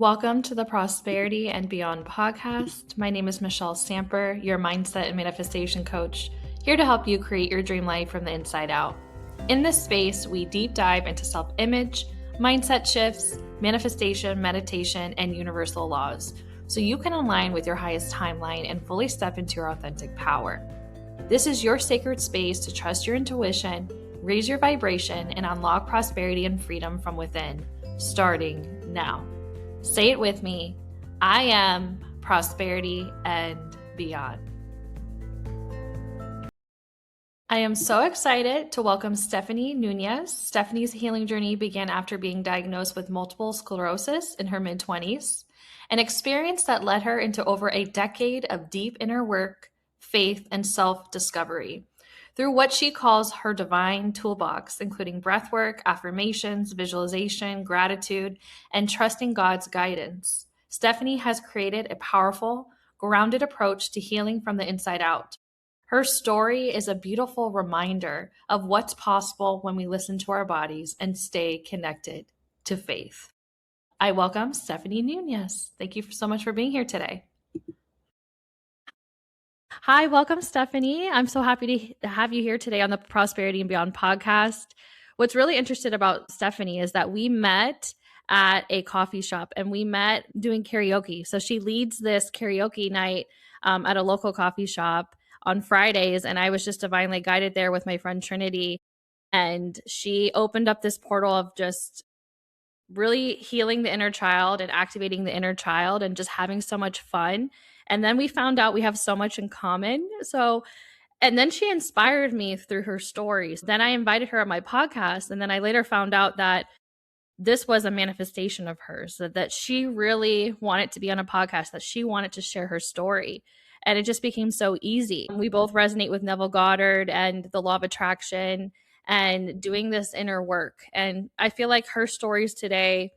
Welcome to the Prosperity and Beyond podcast. My name is Michelle Samper, your mindset and manifestation coach, here to help you create your dream life from the inside out. In this space, we deep dive into self-image, mindset shifts, manifestation, meditation, and universal laws, so you can align with your highest timeline and fully step into your authentic power. This is your sacred space to trust your intuition, raise your vibration, and unlock prosperity and freedom from within, starting now. Say it with me. I am prosperity and beyond. I am so excited to welcome Stephanie Nunez. Stephanie's healing journey began after being diagnosed with multiple sclerosis in her mid-20s, an experience that led her into over a decade of deep inner work, faith, and self-discovery. Through what she calls her divine toolbox, including breathwork, affirmations, visualization, gratitude, and trusting God's guidance, Stephanie has created a powerful, grounded approach to healing from the inside out. Her story is a beautiful reminder of what's possible when we listen to our bodies and stay connected to faith. I welcome Stephanie Nunez. Thank you so much for being here today. Hi, welcome, Stephanie. I'm so happy to have you here today on the Prosperity and Beyond podcast. What's really interesting about Stephanie is that we met at a coffee shop and we met doing karaoke. So she leads this karaoke night at a local coffee shop on Fridays, and I was just divinely guided there with my friend Trinity. And she opened up this portal of just really healing the inner child and activating the inner child and just having so much fun. And then we found out we have so much in common. And then she inspired me through her stories. Then I invited her on my podcast. And then I later found out that this was a manifestation of hers, that she really wanted to be on a podcast, that she wanted to share her story. And it just became so easy. We both resonate with Neville Goddard and the law of attraction and doing this inner work. And I feel like her stories today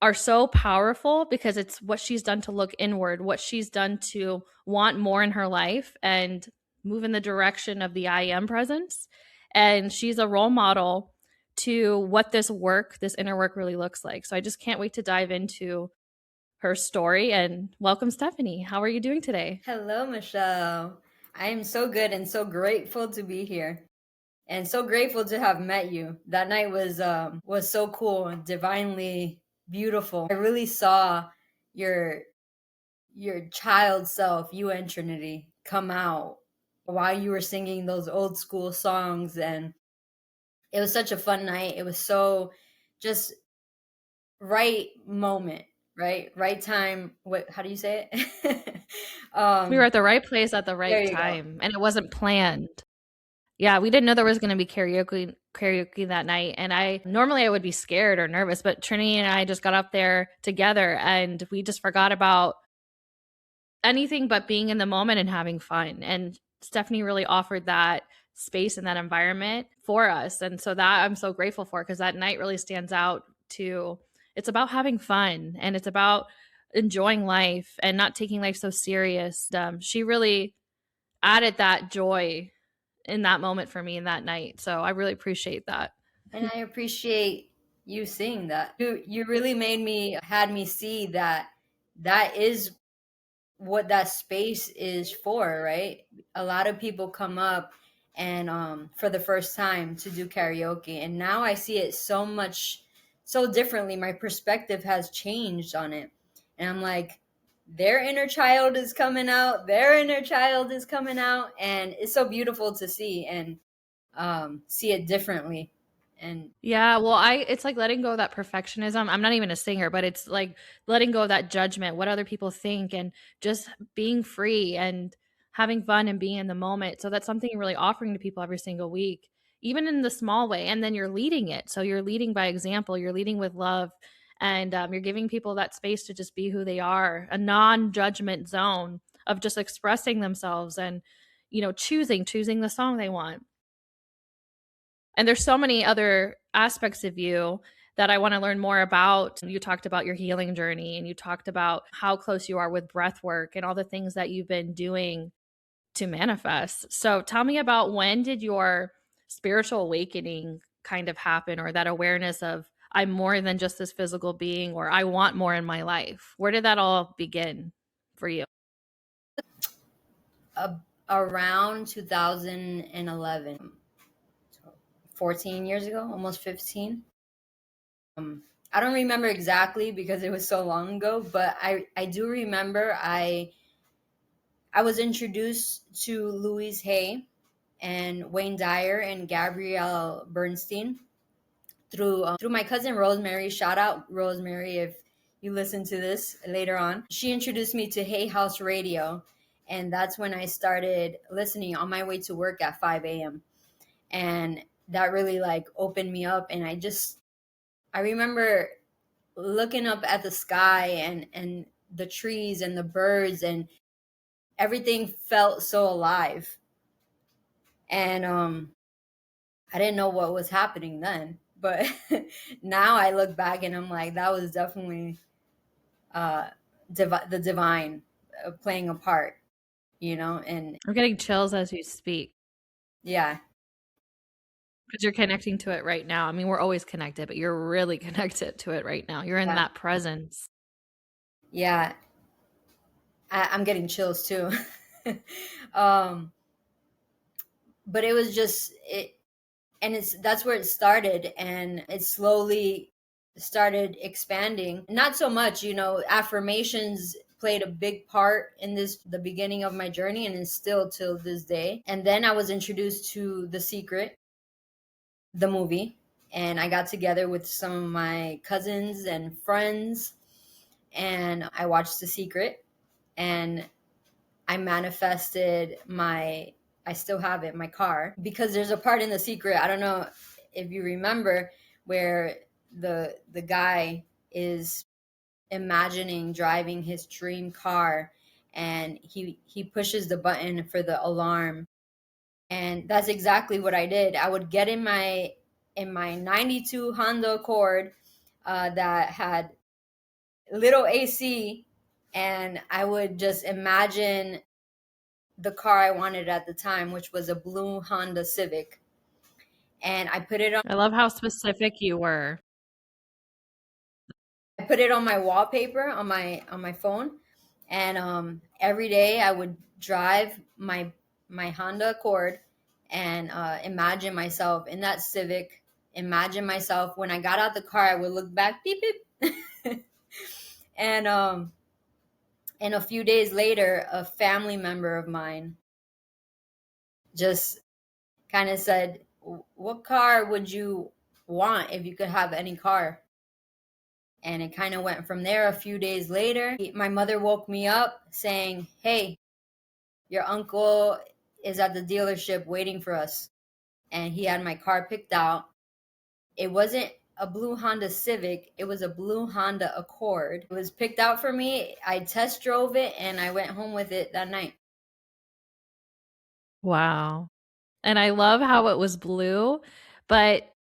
are so powerful because it's what she's done to look inward, what she's done to want more in her life and move in the direction of the I am presence. And she's a role model to what this work, this inner work really looks like. So I just can't wait to dive into her story. And welcome, Stephanie. How are you doing today? Hello, Michelle. I am so good and so grateful to be here. And so grateful to have met you. That night was so cool and divinely beautiful. I really saw your child self, you and Trinity, come out while you were singing those old school songs, and it was such a fun night. It was so just right moment, right time. What, how do you say it? We were at the right place at the There right you go. time, and it wasn't planned. Yeah, we didn't know there was going to be karaoke that night. And I normally would be scared or nervous, but Trinity and I just got up there together and we just forgot about anything but being in the moment and having fun. And Stephanie really offered that space and that environment for us. And so that I'm so grateful for, because that night really stands out to, it's about having fun and it's about enjoying life and not taking life so serious. She really added that joy in that moment for me in that night. So I really appreciate that. And I appreciate you seeing that. You really had me see that that is what that space is for, right? A lot of people come up and for the first time to do karaoke, and now I see it so differently. My perspective has changed on it. And I'm like, their inner child is coming out, and it's so beautiful to see and see it differently. And Yeah, well, it's like letting go of that perfectionism. I'm not even a singer, but it's like letting go of that judgment, what other people think, and just being free and having fun and being in the moment. So that's something you're really offering to people every single week, even in the small way. And then you're leading it. So you're leading by example, you're leading with love, and you're giving people that space to just be who they are, a non-judgment zone of just expressing themselves and, choosing the song they want. And there's so many other aspects of you that I want to learn more about. You talked about your healing journey and you talked about how close you are with breath work and all the things that you've been doing to manifest. So tell me about, when did your spiritual awakening kind of happen, or that awareness of I'm more than just this physical being, or I want more in my life? Where did that all begin for you? uh, around 2011, 14 years ago, almost 15. I don't remember exactly because it was so long ago, but I do remember I was introduced to Louise Hay and Wayne Dyer and Gabrielle Bernstein through my cousin Rosemary. Shout out Rosemary if you listen to this later on. She introduced me to Hay House Radio, and that's when I started listening on my way to work at 5 a.m. And that really like opened me up, and I remember looking up at the sky and the trees and the birds, and everything felt so alive. And I didn't know what was happening then, but now I look back and I'm like, that was definitely uh, the divine playing a part, you know? And I'm getting chills as you speak yeah, because you're connecting to it right now. I mean, we're always connected, but you're really connected to it right now. You're in yeah, that presence. yeah. I'm getting chills too. um, but it was just it, and it's that's where it started, and it slowly started expanding. Not so much, affirmations played a big part in this the beginning of my journey, and is still till this day. And then I was introduced to The Secret, the movie, and I got together with some of my cousins and friends, and I watched The Secret, and I manifested I still have it, my car, because there's a part in The Secret, I don't know if you remember, where the guy is imagining driving his dream car, and he pushes the button for the alarm. And that's exactly what I did. I would get in my 92 Honda Accord, that had little AC, and I would just imagine the car I wanted at the time, which was a blue Honda Civic. And I love how specific you were. I put it on my wallpaper on my phone, and every day I would drive my Honda Accord, and imagine myself in that Civic. Imagine myself when I got out the car, I would look back, beep beep, and a few days later, a family member of mine just kind of said, "What car would you want if you could have any car?" And it kind of went from there. A few days later, my mother woke me up saying, "Hey, your uncle is at the dealership waiting for us." And he had my car picked out. It wasn't a blue Honda Civic, it was a blue Honda Accord. It was picked out for me. I test drove it, and I went home with it that night. Wow. And I love how it was blue, but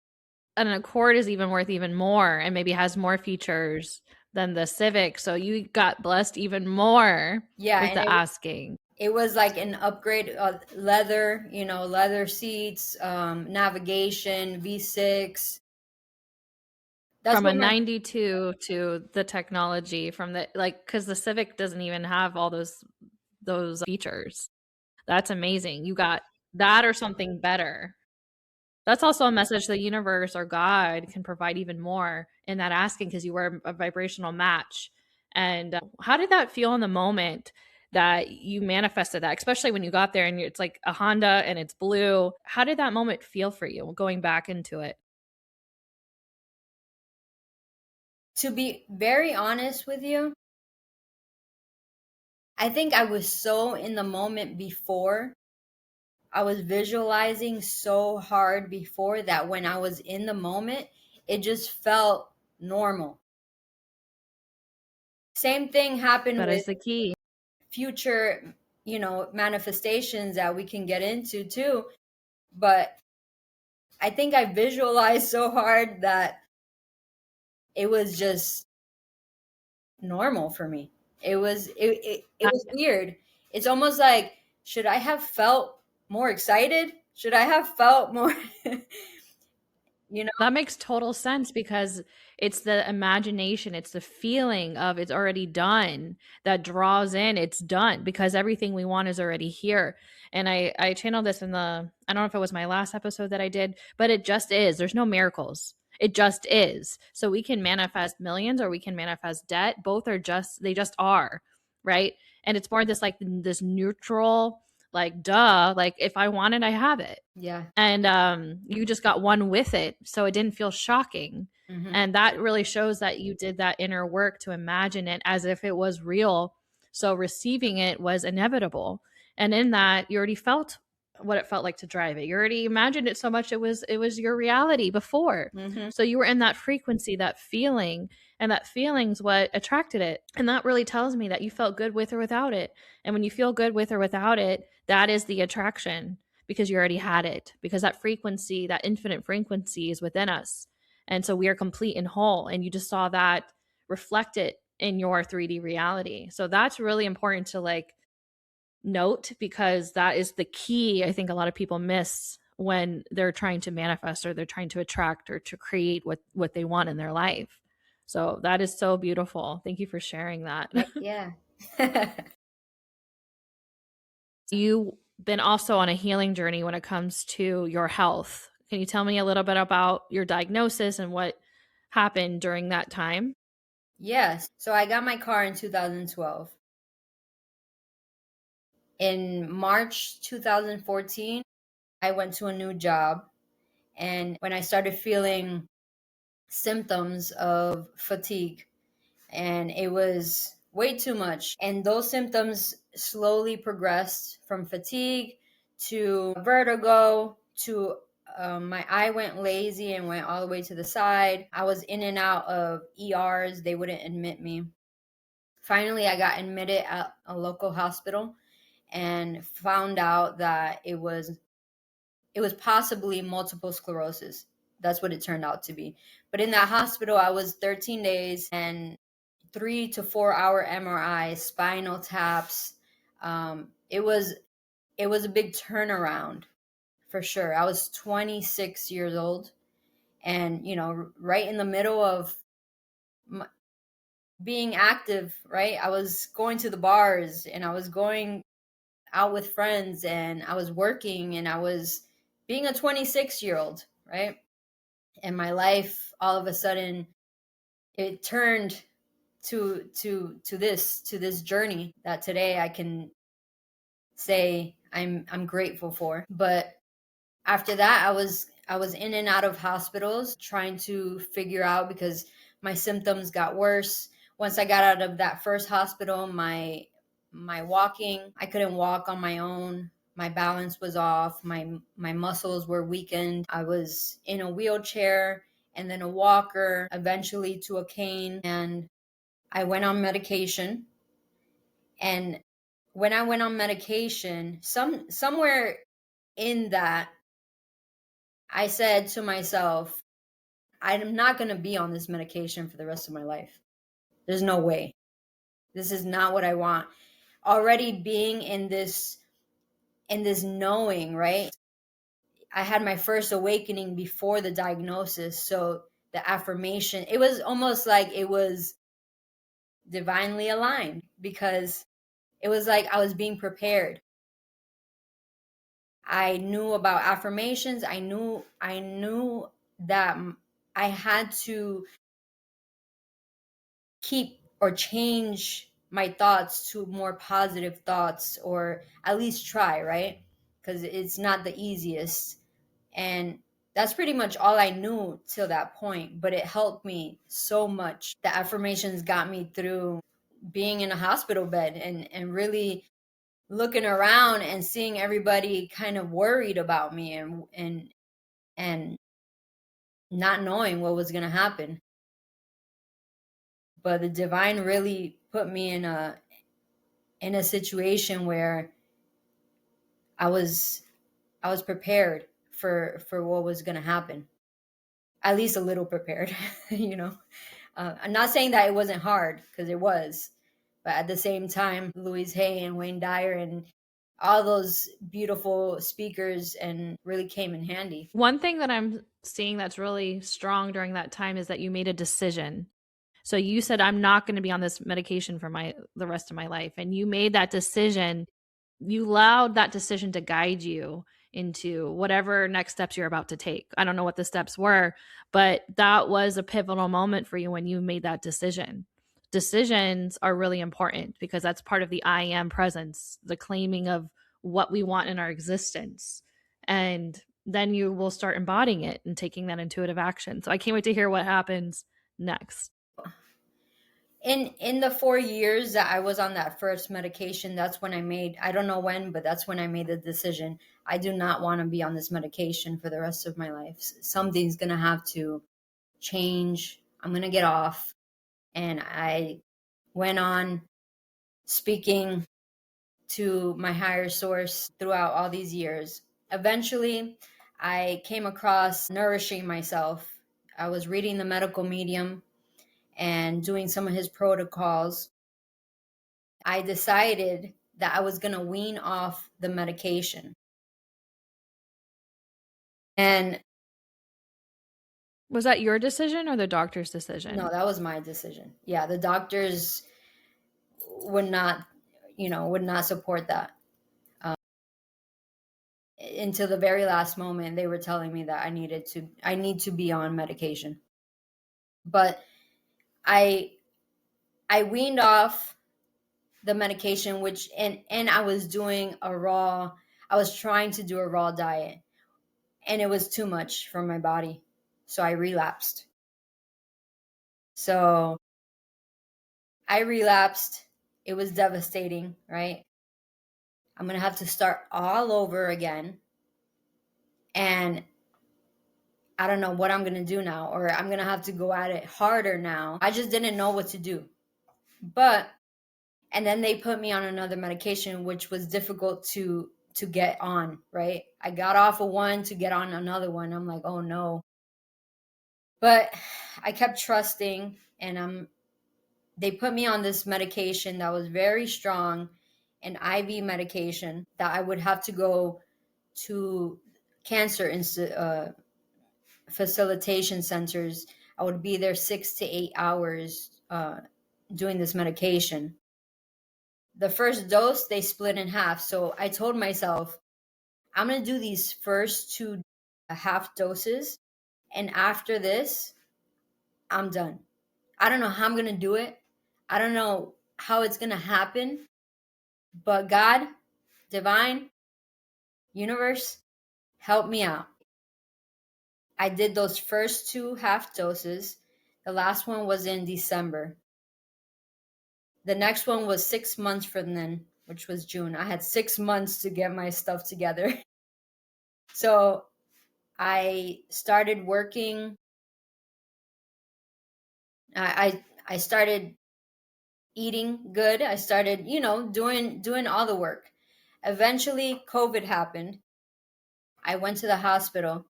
an Accord is even worth even more and maybe has more features than the Civic. So you got blessed even more Yeah, with and the asking. it was like an upgrade, leather, leather seats, navigation, V6. That's From a what my 92 to the technology from the like cuz the Civic doesn't even have all those features. That's amazing. You got that or something better. That's also a message the universe or God can provide even more in that asking because you were a vibrational match. And how did that feel in the moment that you manifested that, especially when you got there and it's like a Honda and it's blue? How did that moment feel for you going back into it? To be very honest with you, I think I was so in the moment before. I was visualizing so hard before that when I was in the moment, it just felt normal. Same thing happened That with is the key. future, manifestations that we can get into too. But I think I visualized so hard that it was just normal for me. It was weird. It's almost like, should I have felt more excited? Should I have felt more you know? That makes total sense because it's the imagination, it's the feeling of it's already done that draws in it's done because everything we want is already here. And I channeled this in the I don't know if it was my last episode that I did, but it just is. There's no miracles. It just is. So we can manifest millions or we can manifest debt. Both are just they just are, right? And it's more this like this neutral like duh, like if I want it, I have it, Yeah. and you just got one with it, so it didn't feel shocking. Hmm. And that really shows that you did that inner work to imagine it as if it was real, so receiving it was inevitable. And in that you already felt what it felt like to drive it. You already imagined it so much it was your reality before. Hmm. So you were in that frequency, that feeling, and that feeling's what attracted it. And that really tells me that you felt good with or without it. And when you feel good with or without it, that is the attraction, because you already had it, because that frequency, that infinite frequency is within us. And so we are complete and whole. And you just saw that reflected in your 3D reality. So that's really important to like note, because that is the key I think a lot of people miss when they're trying to manifest or they're trying to attract or to create what they want in their life. So that is so beautiful. Thank you for sharing that. Yeah. You've been also on a healing journey when it comes to your health. Can you tell me a little bit about your diagnosis and what happened during that time? Yes. So I got my car in 2012. In March 2014, I went to a new job. And when I started feeling symptoms of fatigue, and it was way too much. And those symptoms slowly progressed from fatigue to vertigo to my eye went lazy and went all the way to the side. I was in and out of ERs, they wouldn't admit me. Finally, I got admitted at a local hospital and found out that it was possibly multiple sclerosis. That's what it turned out to be. But in that hospital, I was 13 days and 3 to 4 hour MRI, spinal taps. It was a big turnaround for sure. I was 26 years old, and right in the middle of m being active. Right, I was going to the bars, and I was going out with friends, and I was working, and I was being a 26-year-old. Right, and my life all of a sudden it turned to this journey that today I can say I'm grateful for. But after that, I was in and out of hospitals trying to figure out, because my symptoms got worse. Once I got out of that first hospital, my walking, I couldn't walk on my own. My balance was off. My muscles were weakened. I was in a wheelchair and then a walker, eventually to a cane, and I went on medication. And when I went on medication, somewhere in that, I said to myself, I'm not going to be on this medication for the rest of my life. There's no way. This is not what I want. Already being in this knowing, right? I had my first awakening before the diagnosis, so the affirmation, it was almost like it was divinely aligned, because it was like I was being prepared. I knew about affirmations. I knew that I had to keep or change my thoughts to more positive thoughts, or at least try, right? Because it's not the easiest. And that's pretty much all I knew till that point, but it helped me so much. The affirmations got me through being in a hospital bed, and really looking around and seeing everybody kind of worried about me, and not knowing what was going to happen. But the divine really put me in a situation where I was I was prepared for what was going to happen. At least a little prepared, you know. I'm not saying that it wasn't hard, because it was, but at the same time, Louise Hay and Wayne Dyer and all those beautiful speakers and really came in handy. One thing that I'm seeing that's really strong during that time is that you made a decision. So you said, I'm not going to be on this medication for the rest of my life. And you made that decision. You allowed that decision to guide you into whatever next steps you're about to take. I don't know what the steps were, but that was a pivotal moment for you when you made that decision. Decisions are really important because that's part of the I am presence, the claiming of what we want in our existence. And then you will start embodying it and taking that intuitive action. So I can't wait to hear what happens next. In the 4 years that I was on that first medication, that's when I don't know when, but that's when I made the decision. I do not want to be on this medication for the rest of my life. Something's going to have to change. I'm going to get off. And I went on speaking to my higher source throughout all these years. Eventually, I came across nourishing myself. I was reading the medical medium and doing some of his protocols. I decided that I was going to wean off the medication. And was that your decision or the doctor's decision? No, that was my decision. Yeah, the doctors would not, would not support that. Until the very last moment, they were telling me that I need to be on medication. But I weaned off the medication, which and I was doing I was trying to do a raw diet, and it was too much for my body. So I relapsed. It was devastating, right? I'm going to have to start all over again. And I don't know what I'm going to do now, or I'm going to have to go at it harder now. I just didn't know what to do. And then they put me on another medication, which was difficult to get on, right? I got off of one to get on another one. I'm like, oh no. But I kept trusting, and they put me on this medication that was very strong, an IV medication that I would have to go to cancer facilitation centers. I would be there 6 to 8 hours doing this medication. The first dose, they split in half. So I told myself, I'm going to do these first 2 half doses. And after this, I'm done. I don't know how I'm going to do it. I don't know how it's going to happen. But God, divine, universe, help me out. I did those first 2 half doses. The last one was in December. The next one was 6 months from then, which was June. I had 6 months to get my stuff together. So I started working. I started eating good. I started, doing all the work. Eventually, COVID happened. I went to the hospital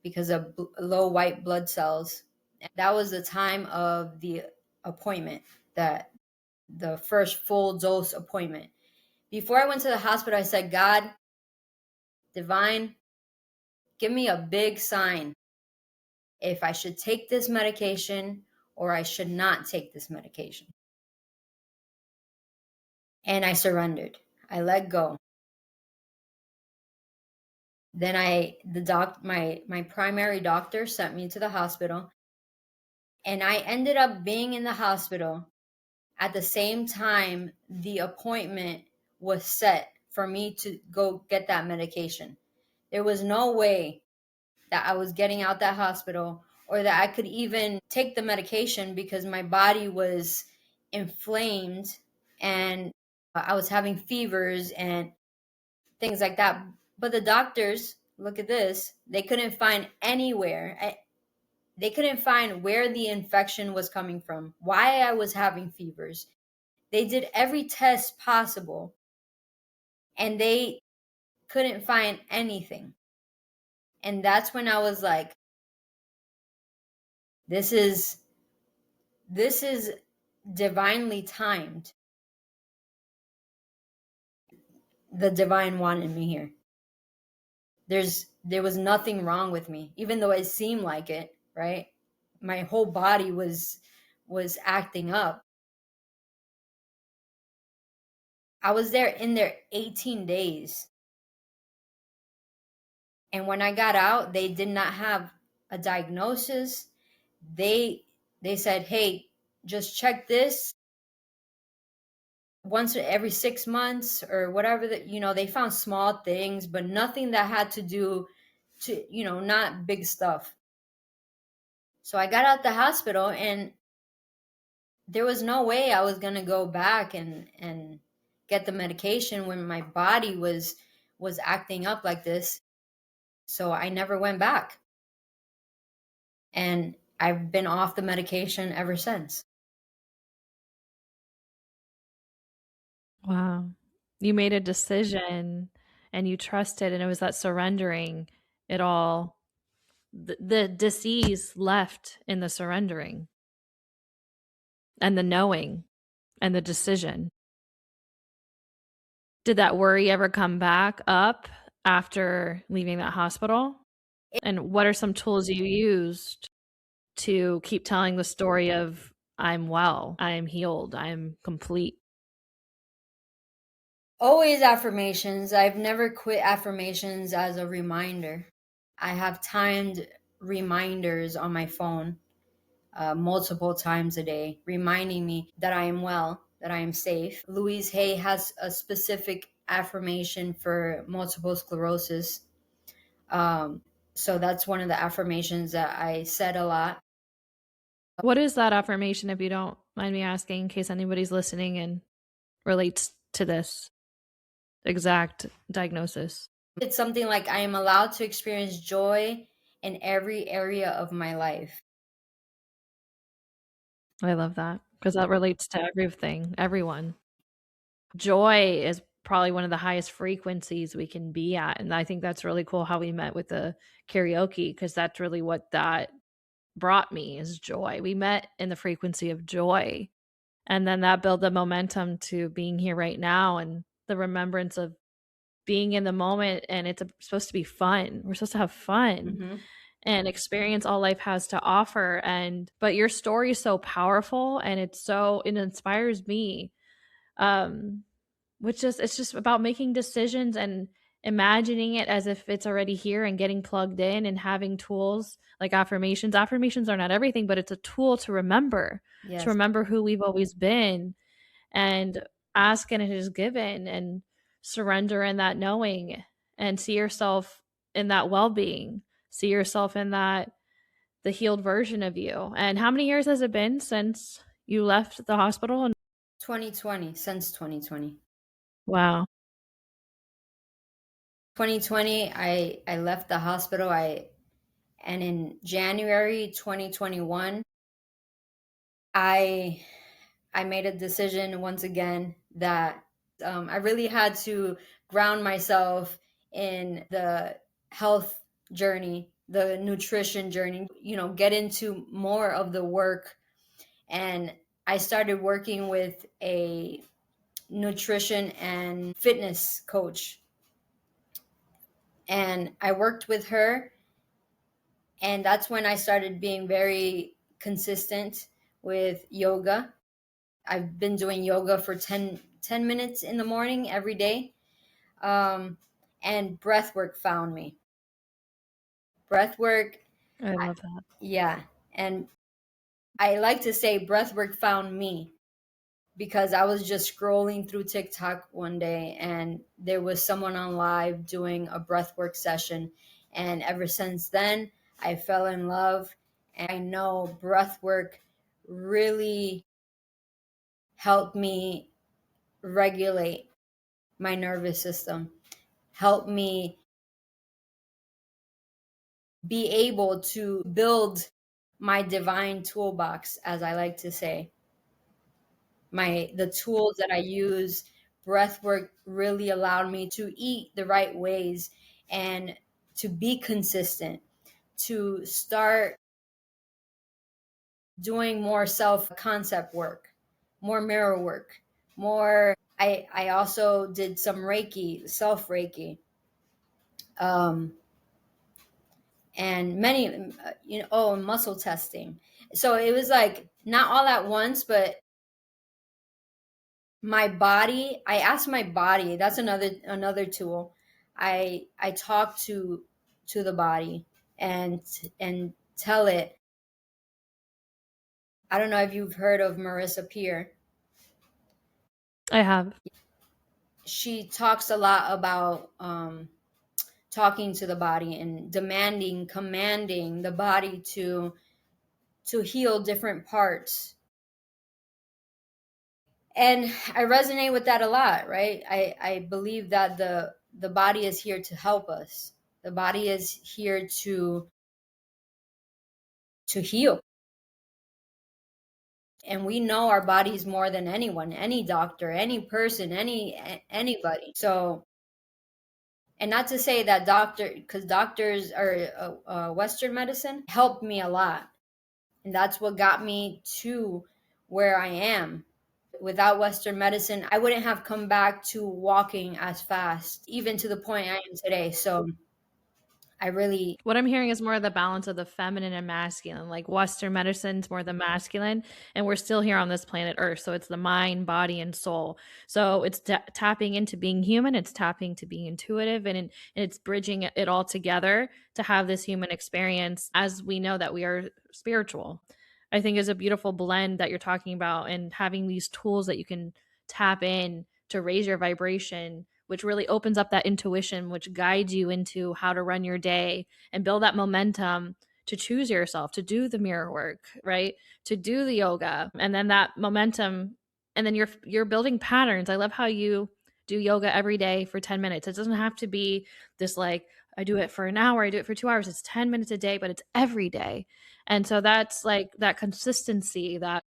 because of low white blood cells. That was the time of the appointment, the first full dose appointment. Before I went to the hospital, I said, God, divine, give me a big sign if I should take this medication or I should not take this medication. And I surrendered. I let go. Then my primary doctor sent me to the hospital, and I ended up being in the hospital at the same time the appointment was set for me to go get that medication. There was no way that I was getting out that hospital or that I could even take the medication because my body was inflamed and I was having fevers and things like that. But the doctors, look at this, they couldn't find anywhere. They couldn't find where the infection was coming from, why I was having fevers. They did every test possible and they couldn't find anything. And that's when I was like, this is divinely timed. the divine wanted me here. There was nothing wrong with me, even though it seemed like it, right? My whole body was acting up. I was in there 18 days. And when I got out, they did not have a diagnosis. They said, "Hey, just check this once every 6 months or whatever." That, they found small things, but nothing that had to do to, not big stuff. So I got out the hospital, and there was no way I was gonna go back and get the medication when my body was acting up like this. So I never went back, and I've been off the medication ever since. Wow. You made a decision and you trusted, and it was that surrendering it all. The disease left in the surrendering and the knowing and the decision. Did that worry ever come back up after leaving that hospital? And what are some tools you used to keep telling the story of I'm well, I'm healed, I'm complete? Always affirmations. I've never quit affirmations as a reminder. I have timed reminders on my phone multiple times a day, reminding me that I am well, that I am safe. Louise Hay has a specific affirmation for multiple sclerosis. So that's one of the affirmations that I said a lot. What is that affirmation, if you don't mind me asking, in case anybody's listening and relates to this exact diagnosis? It's something like, I am allowed to experience joy in every area of my life. I love that because that relates to everything, everyone. Joy is probably one of the highest frequencies we can be at. And I think that's really cool how we met with the karaoke, because that's really what that brought me is joy. We met in the frequency of joy. And then that built the momentum to being here right now and the remembrance of being in the moment. And it's supposed to be fun. We're supposed to have fun Mm-hmm. and experience all life has to offer. And but your story is so powerful, and it inspires me. Um, which is it's just about making decisions and imagining it as if it's already here and getting plugged in and having tools like affirmations. Affirmations are not everything, but it's a tool to Yes. remember who we've always been, and ask and it is given, and surrender in that knowing, and see yourself in that well-being, see yourself in that the healed version of you. And how many years has it been since you left the hospital? 2020, since 2020. Wow. 2020, I left the hospital. And in January 2021, I made a decision once again that I really had to ground myself in the health journey, the nutrition journey, get into more of the work. And I started working with a nutrition and fitness coach. And I worked with her, and that's when I started being very consistent with yoga. I've been doing yoga for 10 minutes in the morning every day. And breathwork found me. Breathwork, I love that. yeah. And I like to say breathwork found me, because I was just scrolling through TikTok one day, and there was someone on live doing a breathwork session. And ever since then, I fell in love. And I know breathwork really helped me regulate my nervous system, helped me be able to build my divine toolbox, as I like to say. The tools that I use, breath work really allowed me to eat the right ways and to be consistent, to start doing more self concept work, more mirror work, more I also did some Reiki, self Reiki, um, and many, muscle testing. So it was like not all at once, but my body, I asked my body, that's another tool. I talk to the body and tell it. I don't know if you've heard of Marissa Peer. I have. She talks a lot about talking to the body and commanding the body to heal different parts. And I resonate with that a lot, right? I believe that the body is here to help us. The body is here to heal. And we know our bodies more than anyone, any doctor, any person, anybody. So, and not to say that because doctors are Western medicine helped me a lot, and that's what got me to where I am. Without Western medicine, I wouldn't have come back to walking as fast, even to the point I am today. So I really, What I'm hearing is more of the balance of the feminine and masculine. Like Western medicine's more the masculine, and we're still here on this planet Earth. So it's the mind, body, and soul. So it's tapping into being human, it's tapping to being intuitive, and it's bridging it all together to have this human experience as we know that we are spiritual. I think is a beautiful blend that you're talking about, and having these tools that you can tap in to raise your vibration, which really opens up that intuition, which guides you into how to run your day and build that momentum to choose yourself, to do the mirror work, right? To do the yoga. And then that momentum, and then you're building patterns. I love how you do yoga every day for 10 minutes. It doesn't have to be this like I do it for an hour, I do it for 2 hours. It's 10 minutes a day, but it's every day. And so that's like that consistency, that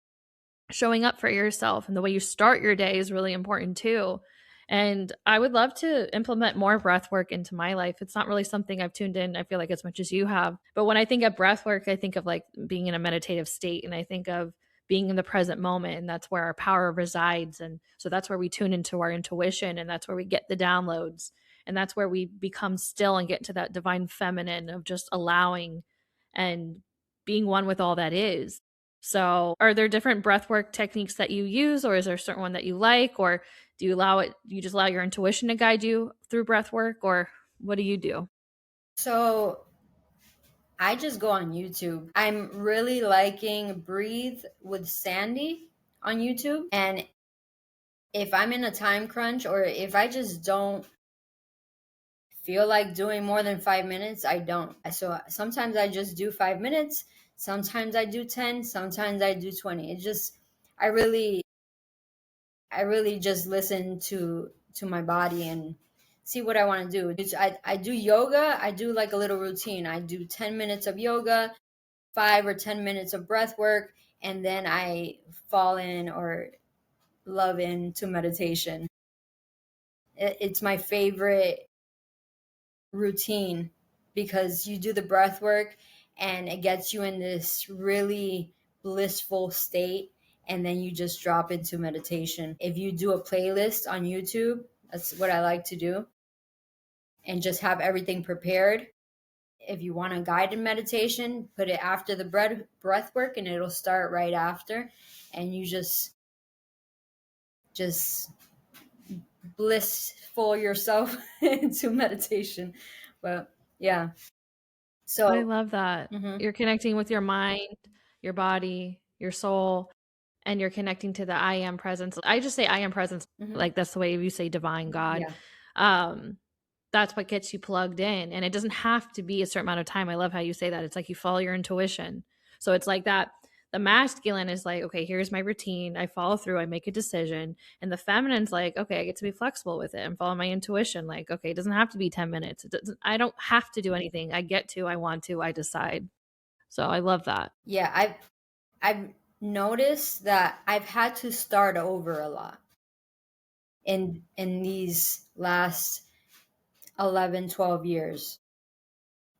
showing up for yourself, and the way you start your day is really important too. And I would love to implement more breath work into my life. It's not really something I've tuned in, I feel like, as much as you have. But when I think of breath work, I think of like being in a meditative state, and I think of being in the present moment, and that's where our power resides. And so that's where we tune into our intuition, and that's where we get the downloads, and that's where we become still and get to that divine feminine of just allowing and being one with all that is. So, are there different breathwork techniques that you use, or is there a certain one that you like, or do you you just allow your intuition to guide you through breathwork, or what do you do? so I just go on YouTube. I'm really liking Breathe with Sandy on YouTube. And if I'm in a time crunch, or if I just don't feel like doing more than 5 minutes, I don't. So sometimes I just do 5 minutes, sometimes I do 10, sometimes I do 20. It just, I really, I really just listen to my body and see what I want to do. I do yoga. I do like a little routine. I do 10 minutes of yoga, 5 or 10 minutes of breath work, and then I fall in or love into meditation. It's my favorite routine because you do the breath work and it gets you in this really blissful state, and then you just drop into meditation. If you do a playlist on YouTube, that's what I like to do, and just have everything prepared. If you want a guided meditation, put it after the breath work and it'll start right after, and you just blissful yourself into meditation. But yeah. I So, love that. mhm, You're connecting with your mind, your body, your soul, and you're connecting to the I am presence. I just say I am presence, mhm, like that's the way you say divine God. yeah. Um, that's what gets you plugged in. And it doesn't have to be a certain amount of time. I love how you say that. It's like you follow your intuition. So it's like that. The masculine is like, okay, here's my routine. I follow through, I make a decision. And the feminine's like, okay, I get to be flexible with it and follow my intuition. Like, okay, it doesn't have to be 10 minutes. It doesn't, I don't have to do anything. I get to, I want to, I decide. So I love that. Yeah, I've noticed that I've had to start over a lot in these last 11, 12 years.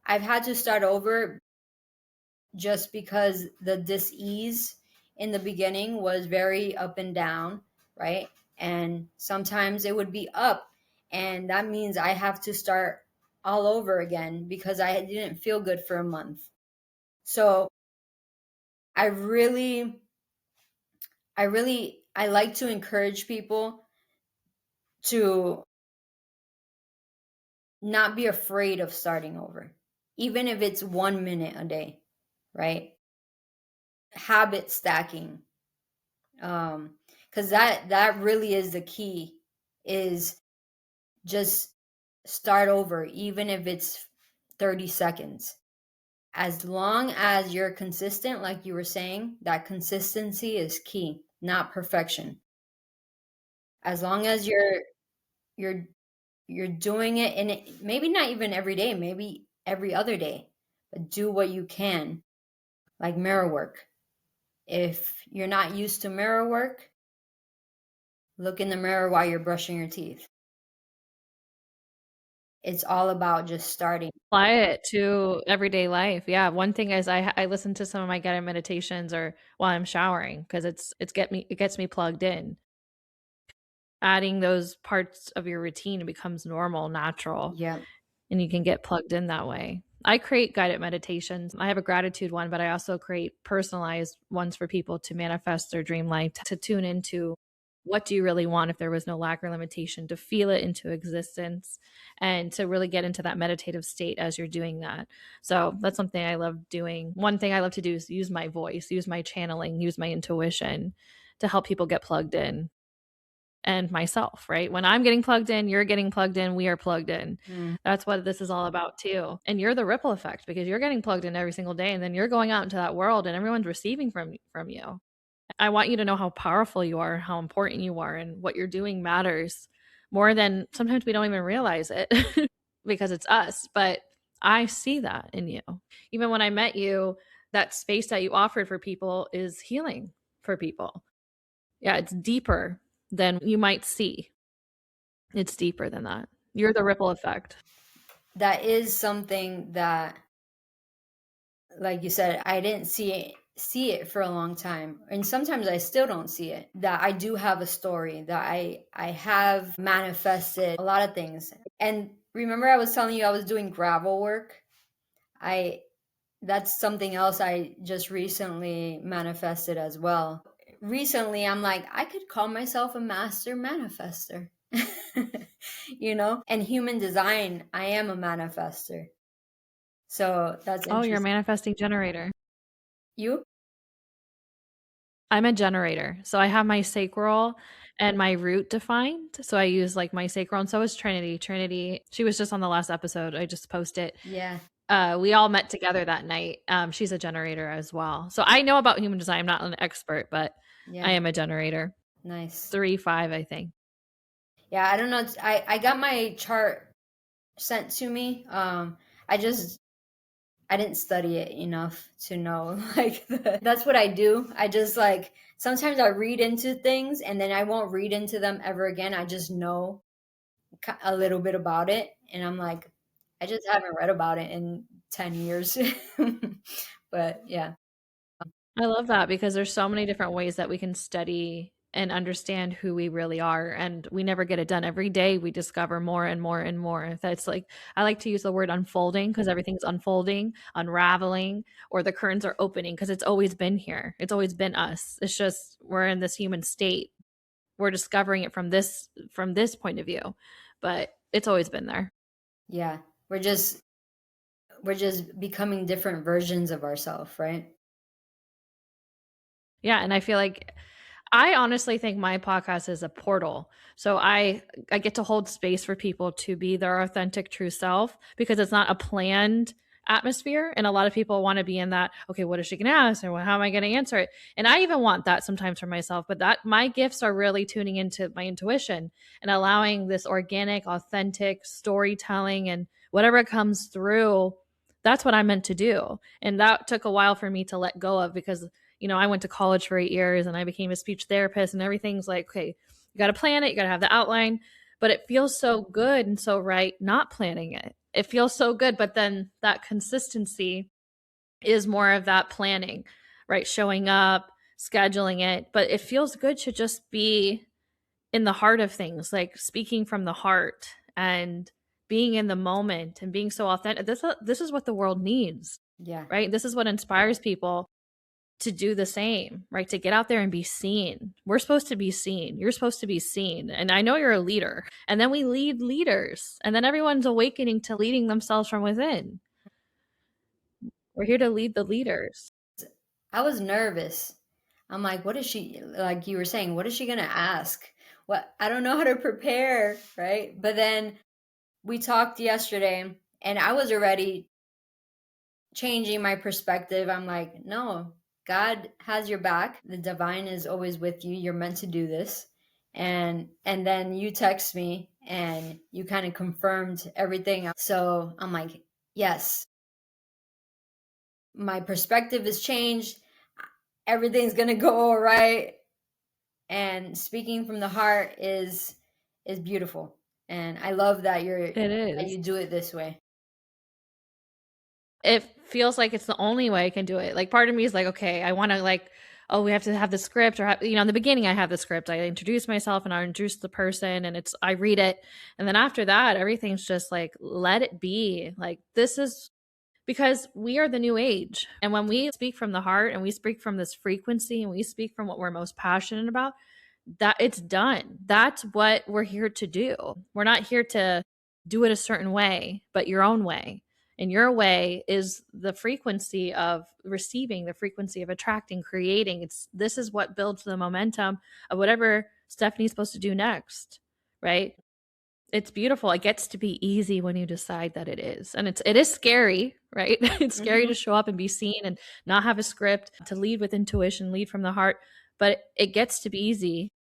I've had to start over just because the dis-ease in the beginning was very up and down, right? and sometimes it would be up, and that means I have to start all over again because I didn't feel good for a month. So I really I like to encourage people to not be afraid of starting over, even if it's 1 minute a day, right? Habit stacking, because that really is the key. Is just start over, even if it's 30 seconds. As long as you're consistent, like you were saying, that consistency is key, not perfection. As long as you're you're doing it, and maybe not even every day, maybe every other day, but do what you can. Like mirror work. If you're not used to mirror work, look in the mirror while you're brushing your teeth. It's all about just starting. Apply it to everyday life. Yeah, one thing is I listen to some of my guided meditations or while I'm showering because it gets me plugged in. Adding those parts of your routine becomes normal, natural, Yeah. and you can get plugged in that way. I create guided meditations. I have a gratitude one, but I also create personalized ones for people to manifest their dream life, to tune into what do you really want if there was no lack or limitation, to feel it into existence and to really get into that meditative state as you're doing that. So that's something I love doing. One thing I love to do is use my voice, use my channeling, use my intuition to help people get plugged in, and myself, right? When I'm getting plugged in, you're getting plugged in, we are plugged in. Mm. That's what this is all about too. And you're the ripple effect because you're getting plugged in every single day and then you're going out into that world and everyone's receiving from you. I want you to know how powerful you are, how important you are, and what you're doing matters more than sometimes we don't even realize it because it's us, but I see that in you. Even when I met you, that space that you offered for people is healing for people. Yeah, it's deeper than you might see. It's deeper than that. You're the ripple effect. That is something that, like you said, I didn't see it for a long time, and sometimes I still don't see it. That I do have a story, that I have manifested a lot of things. And remember I was telling you I was doing gravel work? I That's something else I just recently manifested as well. Recently I'm like, I could call myself a master manifester. And human design, I am a manifester. So that's Oh, you're a interesting. manifesting generator. You? I'm a generator. So I have my sacral and my root defined. So I use like my sacral, and so is Trinity. Trinity, she was just on the last episode. I just posted. Yeah. We all met together that night. She's a generator as well. So I know about human design. I'm not an expert, but I Yeah. am a generator. Nice. 3-5, I think. Yeah, I don't know. I got my chart sent to me. I didn't study it enough to know like that's what I do. I just like sometimes I read into things and then I won't read into them ever again. I just know a little bit about it, and I'm like, I just haven't read about it in 10 years. But yeah. I love that because there's so many different ways that we can study and understand who we really are, and we never get it done. Every day we discover more and more and more. That's like, I like to use the word unfolding because everything's unfolding, unraveling, or the curtains are opening because it's always been here. It's always been us. It's just we're in this human state. We're discovering it from this point of view, but it's always been there. Yeah. We're just becoming different versions of ourselves, right? Yeah, and I feel like I honestly think my podcast is a portal. So I get to hold space for people to be their authentic true self because it's not a planned atmosphere, and a lot of people want to be in that, okay, what is she going to ask or how am I going to answer it? And I even want that sometimes for myself, but that my gifts are really tuning into my intuition and allowing this organic, authentic storytelling and whatever comes through. That's what I'm meant to do. And that took a while for me to let go of because I went to college for 8 years and I became a speech therapist, and everything's like, okay, you got to plan it, you got to have the outline, but it feels so good and so right not planning it. It feels so good, but then that consistency is more of that planning, right? Showing up, scheduling it, but it feels good to just be in the heart of things, like speaking from the heart and being in the moment and being so authentic. This is what the world needs, Yeah. right? This is what inspires people to do the same, right? To get out there and be seen. We're supposed to be seen. You're supposed to be seen. And I know you're a leader. And then we lead leaders. And then everyone's awakening to leading themselves from within. We're here to lead the leaders. I was nervous. I'm like, what is she, like you were saying, what is she going to ask? What, I don't know how to prepare, right? But then we talked yesterday and I was already changing my perspective. I'm like, no, God has your back. The divine is always with you. You're meant to do this. And then you text me and you kind of confirmed everything. So I'm like, yes, my perspective has changed. Everything's going to go all right. And speaking from the heart is beautiful. And I love that It you is. do it this way. It feels like it's the only way I can do it. Like part of me is like, okay, I want to like, oh, we have to have the script, or in the beginning I have the script. I introduce myself and I introduce the person, and I read it, and then after that, everything's just like, let it be. Like this is because we are the new age, and when we speak from the heart and we speak from this frequency and we speak from what we're most passionate about, that it's done. That's what we're here to do. We're not here to do it a certain way, but your own way. And your way is the frequency of receiving, the frequency of attracting, creating. This is what builds the momentum of whatever Stephanie's supposed to do next, right? It's beautiful. It gets to be easy when you decide that it is. And it is scary, right? It's scary Mm-hmm. to show up and be seen and not have a script, to lead with intuition, lead from the heart, but it gets to be easy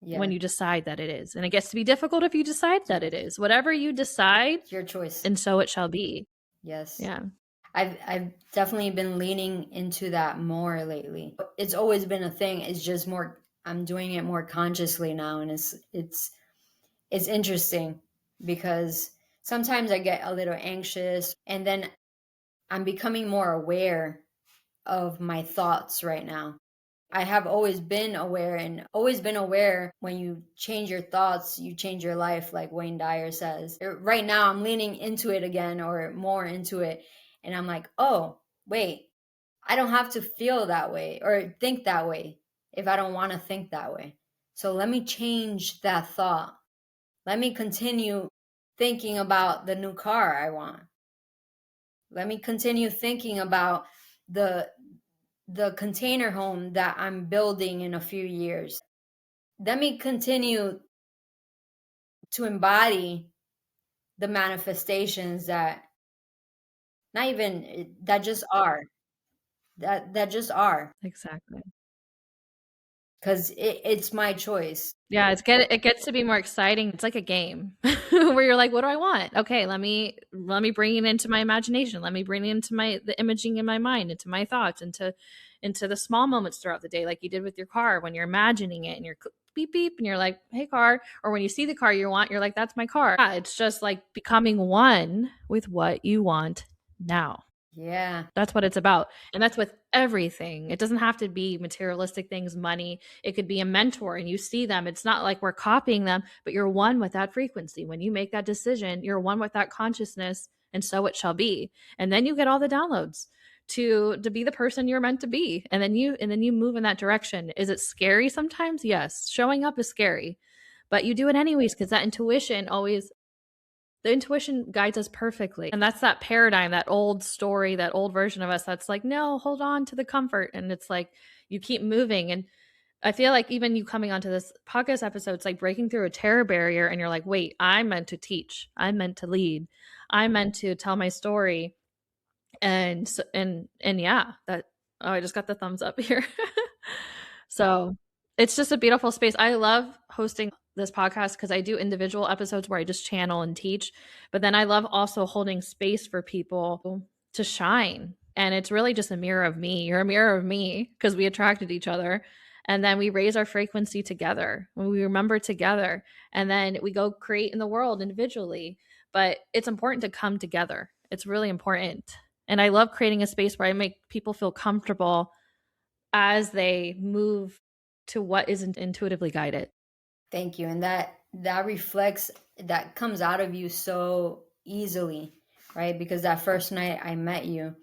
Yeah. when you decide that it is. And it gets to be difficult if you decide that it is. Whatever you decide, It's your choice. and so it shall be. Yes. Yeah. I've definitely been leaning into that more lately. It's always been a thing. It's just more I'm doing it more consciously now, and it's interesting because sometimes I get a little anxious, and then I'm becoming more aware of my thoughts right now. I have always been aware, and always been aware when you change your thoughts, you change your life, like Wayne Dyer says. Right now, I'm leaning into it again, or more into it. And I'm like, oh, wait, I don't have to feel that way or think that way if I don't want to think that way. So let me change that thought. Let me continue thinking about the new car I want. Let me continue thinking about the the container home that I'm building in a few years. Let me continue to embody the manifestations that not even that just are that just are Exactly. because it's my choice. Yeah, it gets to be more exciting. It's like a game where you're like, what do I want? Okay, let me bring it into my imagination. Let me bring it into the imaging in my mind, into my thoughts, into the small moments throughout the day, like you did with your car when you're imagining it and you're beep beep and you're like, hey car, or when you see the car you want, you're like, that's my car. Yeah, it's just like becoming one with what you want now. Yeah. That's what it's about. And that's with everything. It doesn't have to be materialistic things, money. It could be a mentor and you see them. It's not like we're copying them, but you're one with that frequency. When you make that decision, you're one with that consciousness, and so it shall be. And then you get all the downloads to be the person you're meant to be. And then you move in that direction. Is it scary sometimes? Yes. Showing up is scary. But you do it anyways because that intuition always the intuition guides us perfectly. And that's that paradigm, that old story, that old version of us that's like, no, hold on to the comfort. And it's like you keep moving. And I feel like even you coming onto this podcast episode, it's like breaking through a terror barrier. And you're like, wait, I'm meant to teach. I'm meant to lead. I'm meant to tell my story. And yeah, that, oh, I just got the thumbs up here. So it's just a beautiful space. I love hosting this podcast because I do individual episodes where I just channel and teach, but then I love also holding space for people to shine. And it's really just a mirror of me. You're a mirror of me because we attracted each other. And then we raise our frequency together when we remember together. And then we go create in the world individually. But it's important to come together. It's really important. And I love creating a space where I make people feel comfortable as they move to what isn't intuitively guided. Thank you. And that reflects, that comes out of you so easily, right? Because that first night I met you,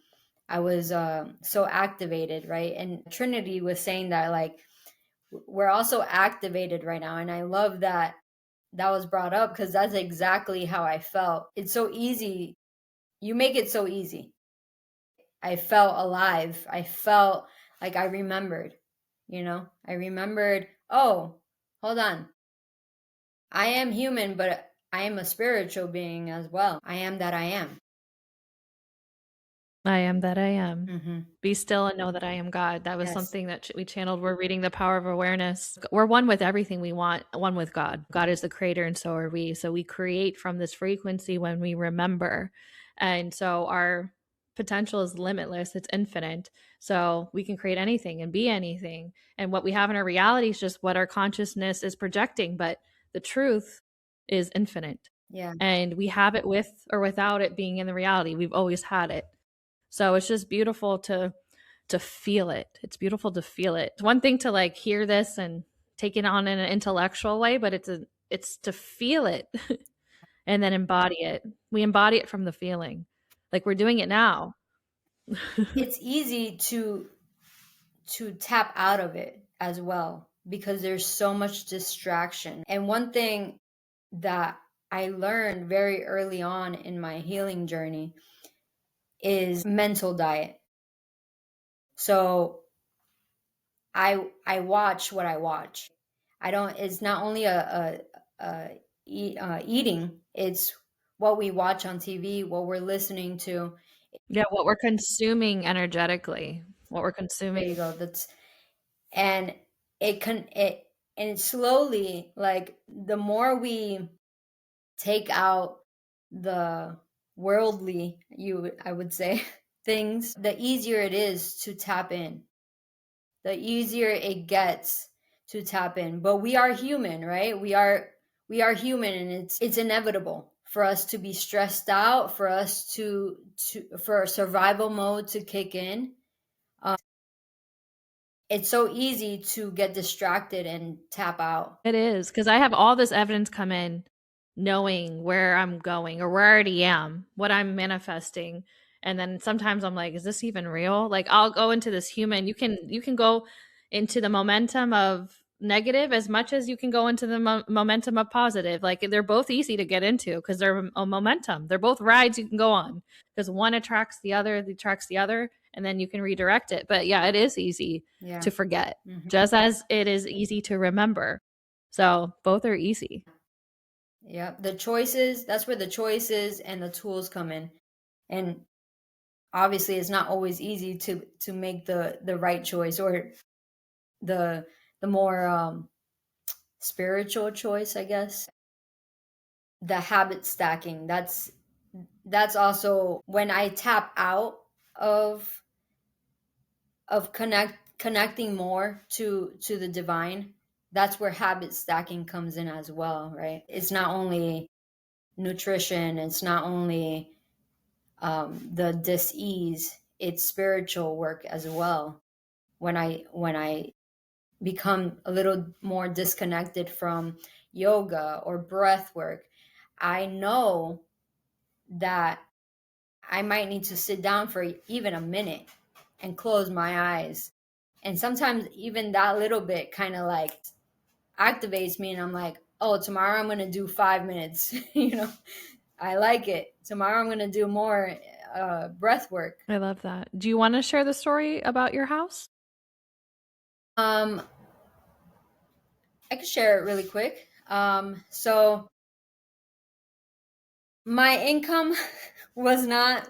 I was so activated, right? And Trinity was saying that, like, we're also activated right now. And I love that that was brought up, because that's exactly how I felt. It's so easy. You make it so easy. I felt alive. I felt like I remembered, I remembered, oh, hold on. I am human, but I am a spiritual being as well. I am that I am. I am that I am. Mm-hmm. Be still and know that I am God. That was Yes. something that we channeled. We're reading The Power of Awareness. We're one with everything we want, one with God. God is the creator, and so are we. So we create from this frequency when we remember. And so our potential is limitless, it's infinite. So we can create anything and be anything. And what we have in our reality is just what our consciousness is projecting. But the truth is infinite. Yeah. And we have it with or without it being in the reality. We've always had it. So it's just beautiful to feel it. It's beautiful to feel it. It's one thing to like hear this and take it on in an intellectual way, but it's to feel it and then embody it. We embody it from the feeling. Like we're doing it now. It's easy to tap out of it as well, because there's so much distraction. And one thing that I learned very early on in my healing journey is mental diet. So I watch what I watch. I don't. It's not only eating. It's what we watch on TV, what we're listening to. Yeah, what we're consuming energetically, what we're There consuming. you go. That's and it can it and slowly, like, the more we take out the worldly, I would say, things, the easier it is to tap in, the easier it gets to tap in. But we are human, right? We are human, and it's inevitable for us to be stressed out, for us to for survival mode to kick in. It's so easy to get distracted and tap out. It is because I have all this evidence come in knowing where I'm going or where I already am, what I'm manifesting. And then sometimes I'm like, is this even real? Like I'll go into this human. You can go into the momentum of negative as much as you can go into the momentum of positive. Like they're both easy to get into because they're a momentum. They're both rides you can go on because one attracts the other, and then you can redirect it. But yeah, it is easy Yeah. to forget, Hmm. just as it is easy to remember. So both are easy. Yeah. The choices, that's where the choices and the tools come in. And obviously it's not always easy to make the right choice, or the more spiritual choice, I guess. The habit stacking, that's also when I tap out of connecting more to the divine. That's where habit stacking comes in as well, right? It's not only nutrition, it's not only the dis-ease, it's spiritual work as well. When I become a little more disconnected from yoga or breath work, I know that I might need to sit down for even a minute and close my eyes. And sometimes even that little bit kind of like activates me, and I'm like, oh, tomorrow I'm going to do 5 minutes. I like it. Tomorrow I'm going to do more breath work. I love that. Do you want to share the story about your house? Um, I could share it really quick. So my income was not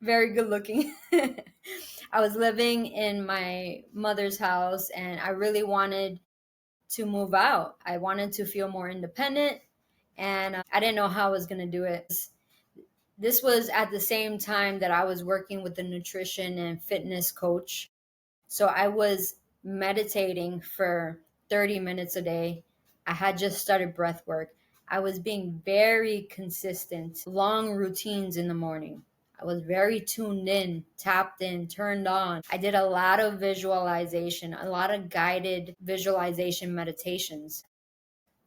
very good looking. I was living in my mother's house, and I really wanted to move out. I wanted to feel more independent, and I didn't know how I was going to do it. This was at the same time that I was working with a nutrition and fitness coach. So I was meditating for 30 minutes a day. I had just started breath work. I was being very consistent, long routines in the morning. I was very tuned in, tapped in, turned on. I did a lot of visualization, a lot of guided visualization meditations.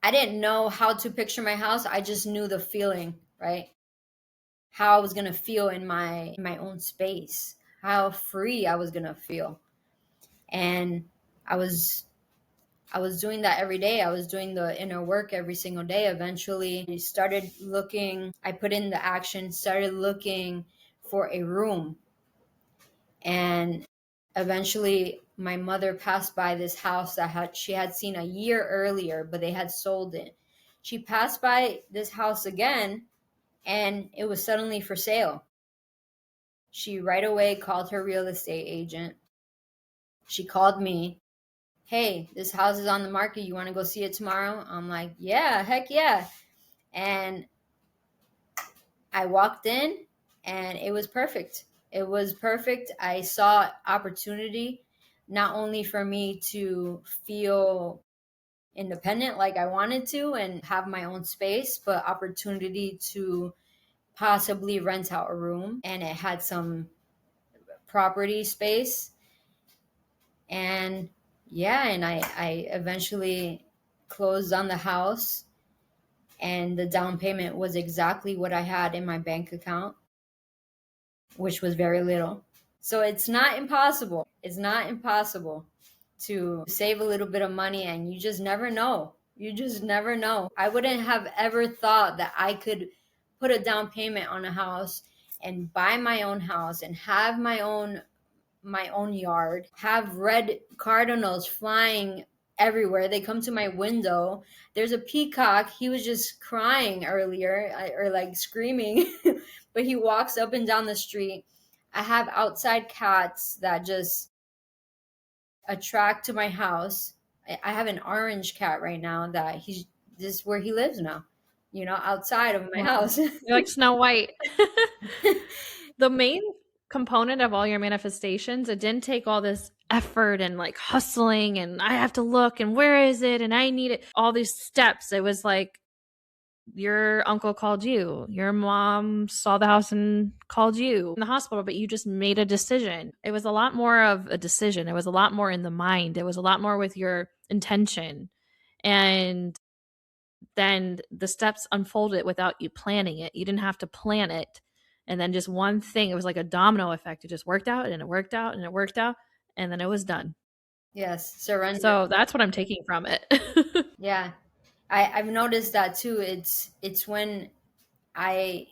I didn't know how to picture my house. I just knew the feeling, right? How I was gonna feel in my own space, how free I was gonna feel. And I was I was doing that every day. I was doing the inner work every single day. Eventually, I started looking, I put in the action, started looking for a room. And eventually, my mother passed by this house that she had seen a year earlier, but they had sold it. She passed by this house again, and it was suddenly for sale. She right away called her real estate agent. She called me, hey, this house is on the market. You want to go see it tomorrow? I'm like, yeah, heck yeah. And I walked in and it was perfect. It was perfect. I saw opportunity not only for me to feel independent like I wanted to and have my own space, but opportunity to possibly rent out a room. And it had some property space. And yeah, and I eventually closed on the house, and the down payment was exactly what I had in my bank account, which was very little. So it's not impossible. It's not impossible to save a little bit of money, and you just never know. You just never know. I wouldn't have ever thought that I could put a down payment on a house and buy my own house and have my own yard, have red cardinals flying everywhere. They come to my window. There's a peacock. He was just crying earlier, or like screaming, but he walks up and down the street. I have outside cats that just attract to my house. I have an orange cat right now that he's this is where he lives now, outside of my Wow. house. You're like Snow White. The main component of all your manifestations, it didn't take all this effort and like hustling and I have to look and where is it and I need it, all these steps. It was like your uncle called you, your mom saw the house and called you in the hospital, but you just made a decision. It was a lot more of a decision. It was a lot more in the mind. It was a lot more with your intention. And then the steps unfolded without you planning it. You didn't have to plan it. And then just one thing, it was like a domino effect. It just worked out and it worked out and it worked out and then it was done. Yes, surrender. So that's what I'm taking from it. Yeah, I've noticed that too. It's when I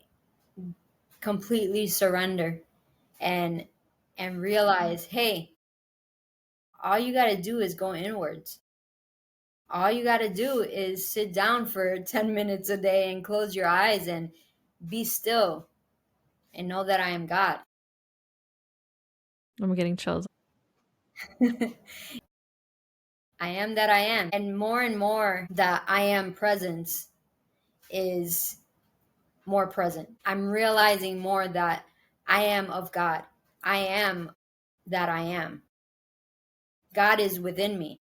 completely surrender and realize, hey, all you got to do is go inwards. All you got to do is sit down for 10 minutes a day and close your eyes and be still and know that I am God. I'm getting chills. I am that I am. And more that I am presence is more present. I'm realizing more that I am of God. I am that I am. God is within me.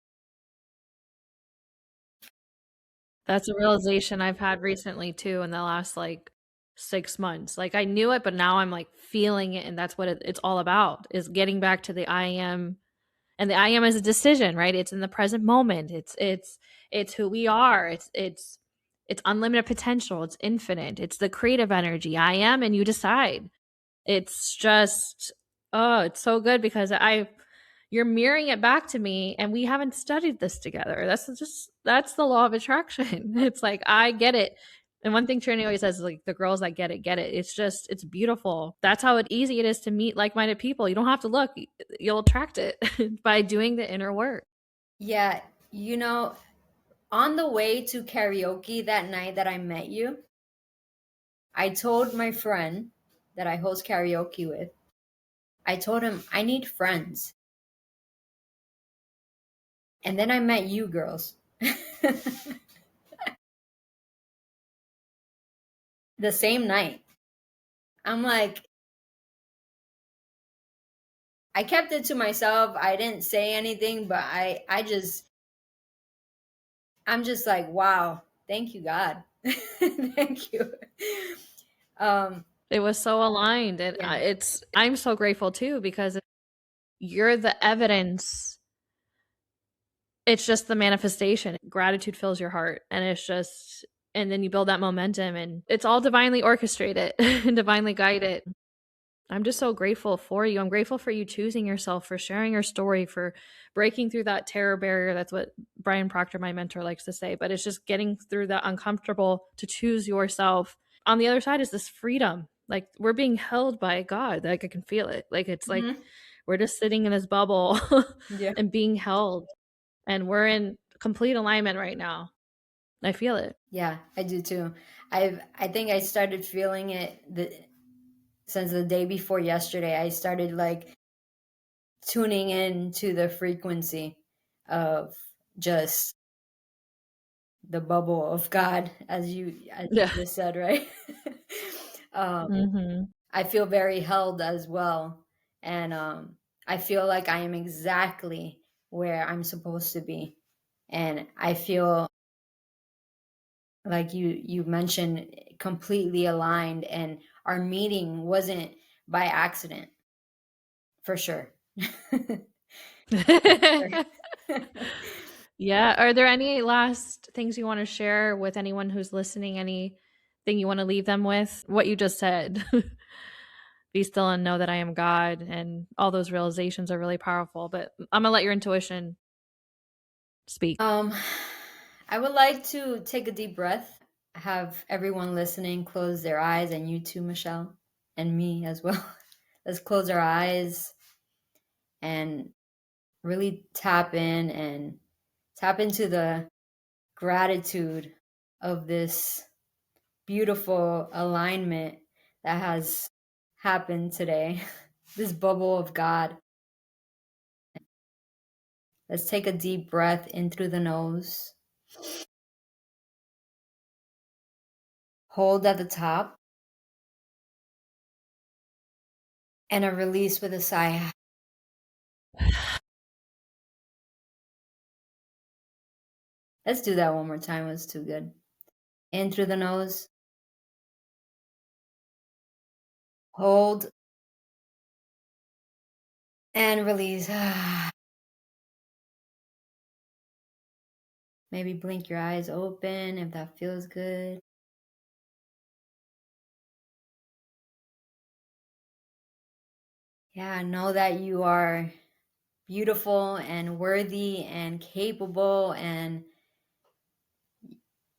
That's a realization I've had recently too in the last like 6 months. Like I knew it, but now I'm like feeling it. And that's what it's all about is getting back to the I am. And the I am is a decision, right? It's in the present moment. It's who we are. It's unlimited potential. It's infinite. It's the creative energy. I am, and you decide. It's just, oh, it's so good because you're mirroring it back to me, and we haven't studied this together. That's the law of attraction. It's like I get it. And one thing Trini always says is like the girls that get it, get it. It's beautiful. That's how easy it is to meet like-minded people. You don't have to look. You'll attract it by doing the inner work. Yeah, on the way to karaoke that night that I met you, I told my friend that I host karaoke with, I told him I need friends. And then I met you girls. The same night. I'm like, I kept it to myself. I didn't say anything, but I'm just like, wow, thank you, God. Thank you. Um, It was so aligned, and yeah. I'm so grateful too because you're the evidence it's just the manifestation. Gratitude fills your heart, and it's just, and then you build that momentum, and it's all divinely orchestrated and divinely guided. I'm just so grateful for you. I'm grateful for you choosing yourself, for sharing your story, for breaking through that terror barrier. That's what Brian Proctor, my mentor, likes to say. But it's just getting through that uncomfortable to choose yourself. On the other side is this freedom. Like, we're being held by God. Like, I can feel it. Like, it's like Hmm. we're just sitting in this bubble Yeah. and being held. And we're in complete alignment right now. I feel it. Yeah, I do too. I think I started feeling it since the day before yesterday. I started like tuning in to the frequency of just the bubble of God, as you Yeah. just said, right? um, Hmm. I feel very held as well, and I feel like I am exactly where I'm supposed to be, and I feel like you mentioned, completely aligned, and our meeting wasn't by accident, for sure. Sure. Yeah. Are there any last things you want to share with anyone who's listening? Anything you want to leave them with? What you just said. Be still and know that I am God. And all those realizations are really powerful. But I'm going to let your intuition speak. um I would like to take a deep breath, have everyone listening close their eyes, and you too, Michelle, and me as well. Let's close our eyes and really tap in and tap into the gratitude of this beautiful alignment that has happened today. This bubble of God. Let's take a deep breath in through the nose. Hold at the top and a release with a sigh. Let's do that one more time. It was too good. In through the nose. Hold and release. Maybe blink your eyes open if that feels good. Yeah, know that you are beautiful and worthy and capable, and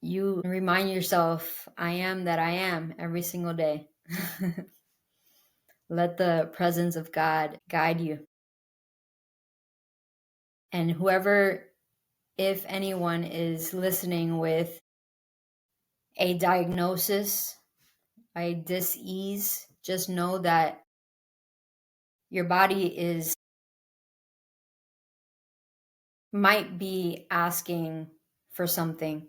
you remind yourself, I am that I am, every single day. Let the presence of God guide you. And whoever, if anyone, is listening with a diagnosis, a dis-ease, just know that your body is might be asking for something.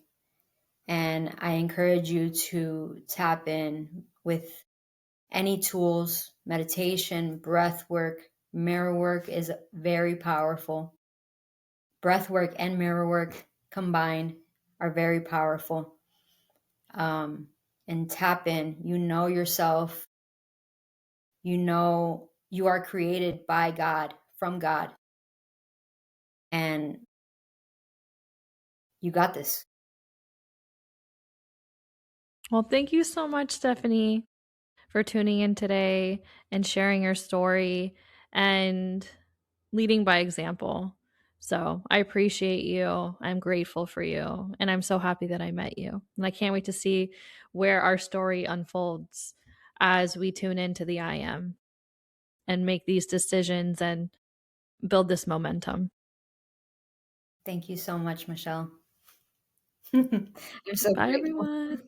And I encourage you to tap in with any tools. Meditation, breath work, mirror work is very powerful. Breath work and mirror work combined are very powerful. And tap in. You know yourself. You know you are created by God, from God. And you got this. Well, thank you so much, Stephanie, for tuning in today and sharing your story and leading by example. So I appreciate you. I'm grateful for you. And I'm so happy that I met you. And I can't wait to see where our story unfolds as we tune into the I am and make these decisions and build this momentum. Thank you so much, Michelle. I'm so Bye, grateful. everyone.